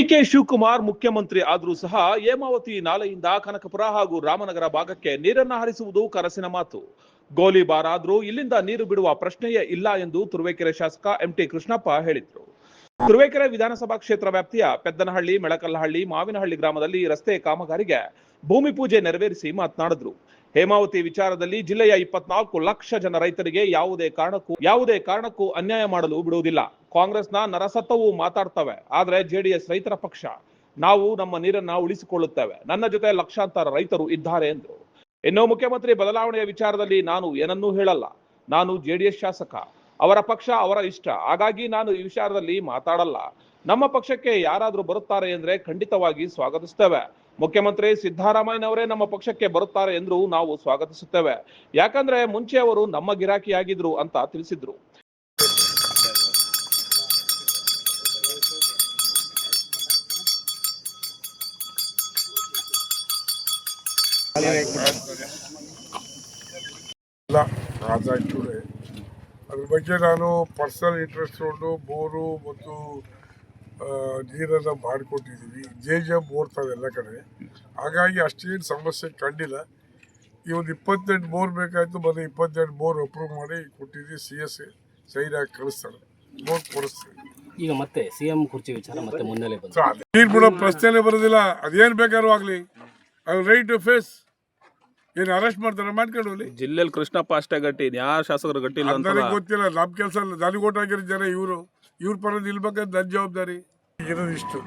DK Shivakumar ಮುಖ್ಯಮಂತ್ರಿ ಆದರೂ ಸಹ ಹೇಮಾವತಿ ನಾಲೆಯಿಂದ ಕನಕಪುರ ಹಾಗೂ ರಾಮನಗರ ಭಾಗಕ್ಕೆ ನೀರನ್ನ ಹರಿಸುವುದು ಕನಸಿನ ಮಾತು. ಗೋಲಿಬಾರ್ ಆದ್ರೂ ಇಲ್ಲಿಂದ ನೀರು ಬಿಡುವ ಪ್ರಶ್ನೆಯೇ ಇಲ್ಲ ಎಂದು ತುರುವೇಕೆರೆ ಶಾಸಕ ಎಂಟಿ ಕೃಷ್ಣಪ್ಪ ಹೇಳಿದರು. ತುರುವೇಕೆರೆ ವಿಧಾನಸಭಾ ಕ್ಷೇತ್ರ ವ್ಯಾಪ್ತಿಯ ಪೆದ್ದನಹಳ್ಳಿ, ಮೆಳಕಲ್ಲಹಳ್ಳಿ, ಮಾವಿನಹಳ್ಳಿ ಗ್ರಾಮದಲ್ಲಿ ರಸ್ತೆ ಕಾಮಗಾರಿಗೆ ಭೂಮಿ ಪೂಜೆ ನೆರವೇರಿಸಿ ಮಾತನಾಡಿದ್ರು. ಹೇಮಾವತಿ ವಿಚಾರದಲ್ಲಿ ಜಿಲ್ಲೆಯ 24 ಲಕ್ಷ ಜನ ರೈತರಿಗೆ ಯಾವುದೇ ಕಾರಣಕ್ಕೂ ಅನ್ಯಾಯ ಮಾಡಲು ಬಿಡುವುದಿಲ್ಲ. ಕಾಂಗ್ರೆಸ್ನ ನರಸತ್ತವೂ ಮಾತಾಡ್ತವೆ, ಆದ್ರೆ ಜೆಡಿಎಸ್ ರೈತರ ಪಕ್ಷ. ನಾವು ನಮ್ಮ ನೀರನ್ನ ಉಳಿಸಿಕೊಳ್ಳುತ್ತೇವೆ. ನನ್ನ ಜೊತೆ ಲಕ್ಷಾಂತರ ರೈತರು ಇದ್ದಾರೆ ಎಂದರು. ಇನ್ನು ಮುಖ್ಯಮಂತ್ರಿ ಬದಲಾವಣೆಯ ವಿಚಾರದಲ್ಲಿ ನಾನು ಏನನ್ನೂ ಹೇಳಲ್ಲ. ನಾನು ಜೆಡಿಎಸ್ ಶಾಸಕ, ಅವರ ಪಕ್ಷ ಅವರ ಇಷ್ಟ. ಹಾಗಾಗಿ ನಾನು ಈ ವಿಚಾರದಲ್ಲಿ ಮಾತಾಡಲ್ಲ. ನಮ್ಮ ಪಕ್ಷಕ್ಕೆ ಯಾರಾದ್ರೂ ಬರುತ್ತಾರೆ ಅಂದ್ರೆ ಖಂಡಿತವಾಗಿ ಸ್ವಾಗತಿಸುತ್ತೇವೆ. ಮುಖ್ಯಮಂತ್ರಿ ಸಿದ್ದರಾಮಯ್ಯನವರೇ ನಮ್ಮ ಪಕ್ಷಕ್ಕೆ ಬರುತ್ತಾರೆ ಎಂದ್ರು ನಾವು ಸ್ವಾಗತಿಸುತ್ತೇವೆ. ಯಾಕಂದ್ರೆ ಮುಂಚೆ ಅವರು ನಮ್ಮ ಗಿರಾಕಿಯಾಗಿದ್ರು ಅಂತ ತಿಳಿಸಿದ್ರು. ಅದ್ರ ಬಗ್ಗೆ ನಾನು ಪರ್ಸನಲ್ ಇಂಟ್ರೆಸ್ಟ್ ತಗೊಂಡು ಬೋರು ಮತ್ತು ನೀರನ್ನು ಮಾಡಿಕೊಟ್ಟಿದ್ದೀವಿ. ಜೆ ಬೋರ್ ಎಲ್ಲ ಕಡೆ, ಹಾಗಾಗಿ ಅಷ್ಟೇನು ಸಮಸ್ಯೆ ಕಂಡಿಲ್ಲ. ಈ ಒಂದು 28 ಬೋರ್ ಬೇಕಾಯಿತು, ಮತ್ತೆ 28 ಬೋರ್ ಅಪ್ರೂವ್ ಮಾಡಿ ಕೊಟ್ಟಿದ್ದೀವಿ. CS ಸೈಡ್ ಆಗಿ ಕಳಿಸ್ತಾರೆ, ಬೋರ್ ಕೊಡಿಸ್ತಾರೆ. ಈಗ ಮತ್ತೆ CM ಕುರ್ಚಿ ವಿಚಾರ ಮತ್ತೆ ಮುನ್ನೆಲೆ ನೀರು ಬಿಡೋ ಪ್ರಶ್ನೆನೇ ಬರೋದಿಲ್ಲ. ಅದೇನು ಬೇಕಾದ್ರೂ ಆಗಲಿ, ಐ ರೈಟ್ ಟು ಫೇಸ್. ಏನು ಅರೆಸ್ಟ್ ಮಾಡ್ತಾರೆ, ಮಾಡ್ಕೊಂಡು ಹೋಗ್ಲಿ. ಜಿಲ್ಲೆಯಲ್ಲಿ ಕೃಷ್ಣಪ್ಪ ಅಷ್ಟೇ ಗಟ್ಟಿ, ಯಾರು ಶಾಸಕರು ಗಟ್ಟಿ ಇಲ್ಲ ಅಂತ ಗೊತ್ತಿಲ್ಲ. ನಮ್ಮ ಕೆಲಸ ಅಲ್ಲ, ನನಗೆ ಓಟ್ ಹಾಕಿರೋ ಜನ ಇವ್ರ ಪರ ನಿಲ್ಬೇಕಂತ ನನ್ನ ಜವಾಬ್ದಾರಿ ಇರೋದು. ಇಷ್ಟು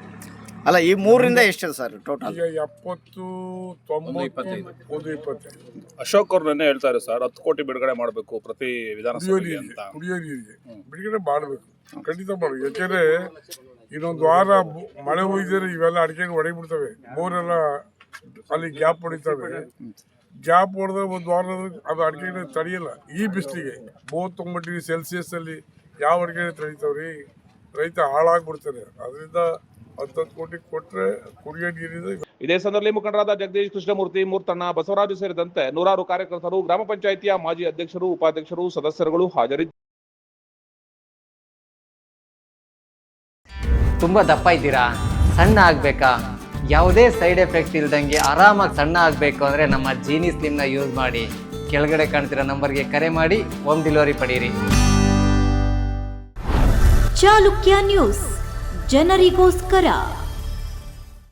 ಅಲ್ಲ, ಈ 3ರಿಂದ ಎಷ್ಟು ಸರ್ ಟೋಟಲ್? ಈಗ 70, 90, 120. ಅಶೋಕ್ ಅವ್ರು ನೆನ್ನೆ ಹೇಳ್ತಾರೆ ಸರ್, 10 ಕೋಟಿ ಬಿಡುಗಡೆ ಮಾಡಬೇಕು ಪ್ರತಿ ವಿಧಾನಸಭೆಗೆ ಅಂತ. ಕುಡಿಯೋ ನೀರಿಗೆ ಬಿಡುಗಡೆ ಮಾಡಬೇಕು, ಖಂಡಿತ ಮಾಡಬೇಕು. ಯಾಕೆಂದ್ರೆ ಇನ್ನೊಂದು ವಾರ ಮಳೆ ಹೋಗಿದ್ರೆ ಇವೆಲ್ಲ ಅಡಿಕೆಗೆ ಹೊಡೆಬಿಡ್ತವೆ. ಬೋರೆಲ್ಲ ಅಲ್ಲಿ ಗ್ಯಾಪ್ ಹೊಡಿತವೆ. ಗ್ಯಾಪ್ ಹೊಡೆದ್ರೆ ಒಂದು ವಾರ ಅದು ಅಡಿಕೆ ತಡೆಯಲ್ಲ. ಈ ಬಿಸಿಲಿಗೆ 39 ಡಿಗ್ರಿ ಸೆಲ್ಸಿಯಸ್ ಅಲ್ಲಿ ಯಾವ ಅಡಿಕೆ ತಡೀತಾವ್ರಿ? ರೈತ ಹಾಳಾಗ್ಬಿಡ್ತಾರೆ. ಅದರಿಂದ 10 ಕೋಟಿ ಕೊಟ್ರೆ ಕುಡಿಯೋ ನೀರಿದೆ. ಇದೇ ಸಂದರ್ಭದಲ್ಲಿ ಮುಖಂಡರಾದ ಜಗದೀಶ್, ಕೃಷ್ಣಮೂರ್ತಿ, ಮೂರ್ತಣ್ಣ, ಬಸವರಾಜು ಸೇರಿದಂತೆ ನೂರಾರು ಕಾರ್ಯಕರ್ತರು, ಗ್ರಾಮ ಪಂಚಾಯಿತಿಯ ಮಾಜಿ ಅಧ್ಯಕ್ಷರು, ಉಪಾಧ್ಯಕ್ಷರು, ಸದಸ್ಯರುಗಳು ಹಾಜರಿದ್ದರು. ತುಂಬಾ ದಪ್ಪ ಇದ್ದೀರಾ? ಸಣ್ಣ ಆಗ್ಬೇಕಾ? ಯಾವುದೇ ಸೈಡ್ ಎಫೆಕ್ಟ್ ಇಲ್ದಂಗೆ ಆರಾಮಾಗಿ ಸಣ್ಣ ಆಗಬೇಕು ಅಂದರೆ ನಮ್ಮ ಜೀನಿ ಸ್ಲಿಮ್ನ ಯೂಸ್ ಮಾಡಿ. ಕೆಳಗಡೆ ಕಾಣ್ತಿರೋ ನಂಬರ್ಗೆ ಕರೆ ಮಾಡಿ ಹೋಮ್ ಡೆಲಿವರಿ ಪಡೀರಿ. ಚಾಲುಕ್ಯ ನ್ಯೂಸ್, ಜನರಿಗೋಸ್ಕರ.